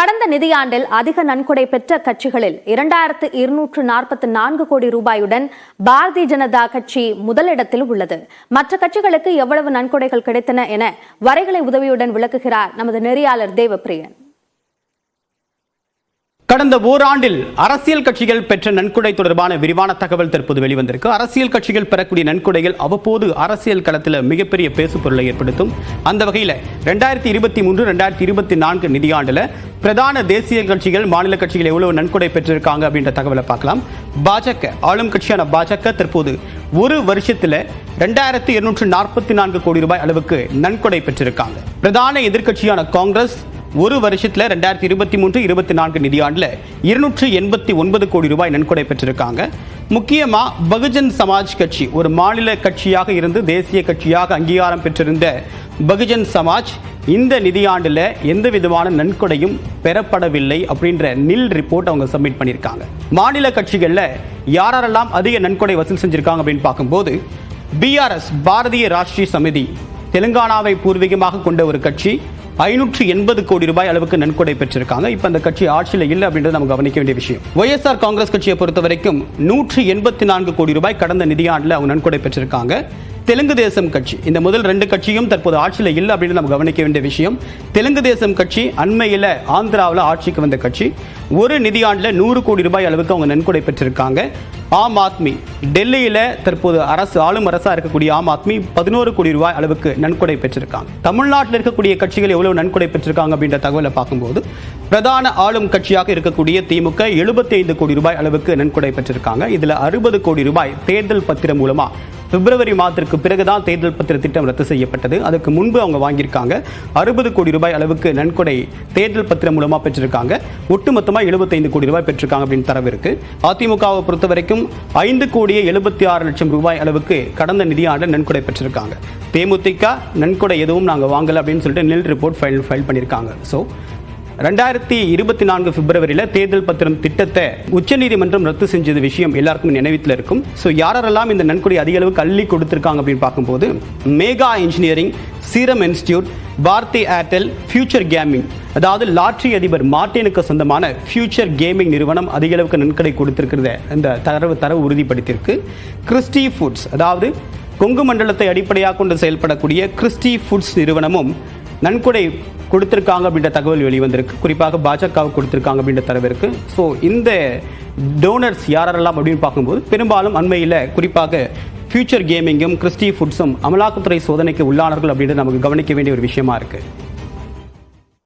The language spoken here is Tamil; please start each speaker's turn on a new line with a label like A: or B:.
A: கடந்த நிதியாண்டில் அதிக நன்கொடை பெற்ற கட்சிகளில் 2244 கோடி ரூபாயுடன் பாரதிய ஜனதா கட்சி முதலிடத்தில் உள்ளது. மற்ற கட்சிகளுக்கு எவ்வளவு நன்கொடைகள் கிடைத்தன என வரைகலை உதவியுடன் விளக்குகிறார் நமது நெறியாளர் தேவப்பிரியன்.
B: கடந்த ஓராண்டில் அரசியல் கட்சிகள் பெற்ற நன்கொடை தொடர்பான விரிவான தகவல் தற்போது வெளிவந்திருக்கு. அரசியல் கட்சிகள் பெறக்கூடிய நன்கொடைகள் அவ்வப்போது அரசியல் களத்தில் மிகப்பெரிய பேசுபொருளை ஏற்படுத்தும். அந்த வகையில் 2023-2024 நிதியாண்டில் பிரதான தேசிய கட்சிகள் மாநில கட்சிகள் எவ்வளவு நன்கொடை பெற்றிருக்காங்க அப்படின்ற தகவலை பார்க்கலாம். பாஜக ஆளும் கட்சியான பாஜக தற்போது ஒரு வருஷத்தில் 2244 கோடி ரூபாய் அளவுக்கு நன்கொடை பெற்றிருக்காங்க. பிரதான எதிர்க்கட்சியான காங்கிரஸ் ஒரு வருஷத்துல 2023-24 நிதியாண்டுல 289 கோடி ரூபாய் நன்கொடை பெற்றிருக்காங்க. முக்கியமா பகுஜன் சமாஜ் கட்சி ஒரு மாநில கட்சியாக இருந்து தேசிய கட்சியாக அங்கீகாரம் பெற்றிருந்த பகுஜன் சமாஜ் இந்த நிதியாண்டுல எந்த விதமான நன்கொடையும் பெறப்படவில்லை அப்படின்ற நில் ரிப்போர்ட் அவங்க சப்மிட் பண்ணியிருக்காங்க. மாநில கட்சிகள்ல யாரெல்லாம் அதிக நன்கொடை வசூல் செஞ்சிருக்காங்க அப்படின்னு பார்க்கும்போது BRS பாரதிய ராஷ்டிரிய சமிதி தெலுங்கானாவை பூர்வீகமாக கொண்ட ஒரு கட்சி 580 கோடி ரூபாய் அளவுக்கு நன்கொடை பெற்றிருக்காங்க. இப்ப அந்த கட்சி ஆட்சியில் இல்லை அப்படின்றது நம்ம கவனிக்க வேண்டிய விஷயம். YSR காங்கிரஸ் கட்சியை பொறுத்த வரைக்கும் 184 கோடி ரூபாய் கடந்த நிதியாண்டில் அவங்க நன்கொடை பெற்றிருக்காங்க. தெலுங்கு தேசம் கட்சி இந்த முதல் ரெண்டு கட்சியும் தற்போது ஆட்சியில் இல்லை அப்படின்னு நம்ம கவனிக்க வேண்டிய விஷயம். தெலுங்கு தேசம் கட்சி அண்மையில் ஆந்திராவில் ஆட்சிக்கு வந்த கட்சி ஒரு நிதியாண்டில் 100 கோடி ரூபாய் அளவுக்கு அவங்க நன்கொடை பெற்றிருக்காங்க. ஆம் ஆத்மி டெல்லியில தற்போது ஆளும் அரசா இருக்கக்கூடிய ஆம் ஆத்மி 11 கோடி ரூபாய் அளவுக்கு நன்கொடை பெற்றிருக்காங்க. தமிழ்நாட்டில் இருக்கக்கூடிய கட்சிகள் எவ்வளவு நன்கொடை பெற்றிருக்காங்க அப்படின்ற தகவலை பார்க்கும்போது பிரதான ஆளும் கட்சியாக இருக்கக்கூடிய திமுக 75 கோடி ரூபாய் அளவுக்கு நன்கொடை பெற்றிருக்காங்க. இதுல 60 கோடி ரூபாய் தேர்தல் பத்திரம் மூலமா பிப்ரவரி மாதத்திற்கு பிறகுதான் தேர்தல் பத்திர திட்டம் ரத்து செய்யப்பட்டது. அதுக்கு முன்பு அவங்க வாங்கியிருக்காங்க 60 கோடி ரூபாய் அளவுக்கு நன்கொடை தேர்தல் பத்திரம் மூலமா பெற்றிருக்காங்க. ஒட்டுமொத்தமாக 75 கோடி ரூபாய் பெற்றிருக்காங்க அப்படின்னு தரவு இருக்கு. அதிமுகவை பொறுத்த வரைக்கும் 5,76,00,000 ரூபாய் அளவுக்கு கடந்த நிதியாண்டு நன்கொடை பெற்றிருக்காங்க. தேமுதிக நன்கொடை எதுவும் நாங்கள் வாங்கல அப்படின்னு சொல்லிட்டு நில் ரிப்போர்ட் ஃபைல் பண்ணியிருக்காங்க. ஸோ 2024 பிப்ரவரியில் தேர்தல் பத்திரம் திட்டத்தை உச்சநீதிமன்றம் ரத்து செஞ்சது விஷயம் எல்லாருக்கும் நினைவில் இருக்கும். ஸோ யாரெல்லாம் இந்த நன்கொடை அதிக அளவுக்கு அள்ளி கொடுத்திருக்காங்க அப்படின்னு பார்க்கும்போது Megha engineering, serum institute, Bharti Airtel, future gaming அதாவது லாட்டரி அதிபர் மார்டினுக்கு சொந்தமான ஃபியூச்சர் கேமிங் நிறுவனம் அதிக அளவுக்கு நன்கொடை கொடுத்திருக்கிறத இந்த தரவு உறுதிப்படுத்தியிருக்கு. கிறிஸ்டி ஃபுட்ஸ் அதாவது கொங்கு மண்டலத்தை அடிப்படையாக கொண்டு செயல்படக்கூடிய கிறிஸ்டி ஃபுட்ஸ் நிறுவனமும் நன்கொடை கொடுத்திருக்காங்க அப்படின்ற தகவல் வெளிவந்திருக்கு. குறிப்பாக பாஜகவுக்கு கொடுத்திருக்காங்க அப்படின்ற தரவு இருக்கு. ஸோ இந்த டோனர்ஸ் யாரெல்லாம் அப்படின்னு பார்க்கும்போது பெரும்பாலும் அண்மையில் குறிப்பாக ஃபியூச்சர் கேமிங்கும் கிறிஸ்டி ஃபுட்ஸும் அமலாக்கத்துறை சோதனைக்கு உள்ளானார்கள் அப்படின்றது நமக்கு கவனிக்க வேண்டிய ஒரு விஷயமா இருக்கு.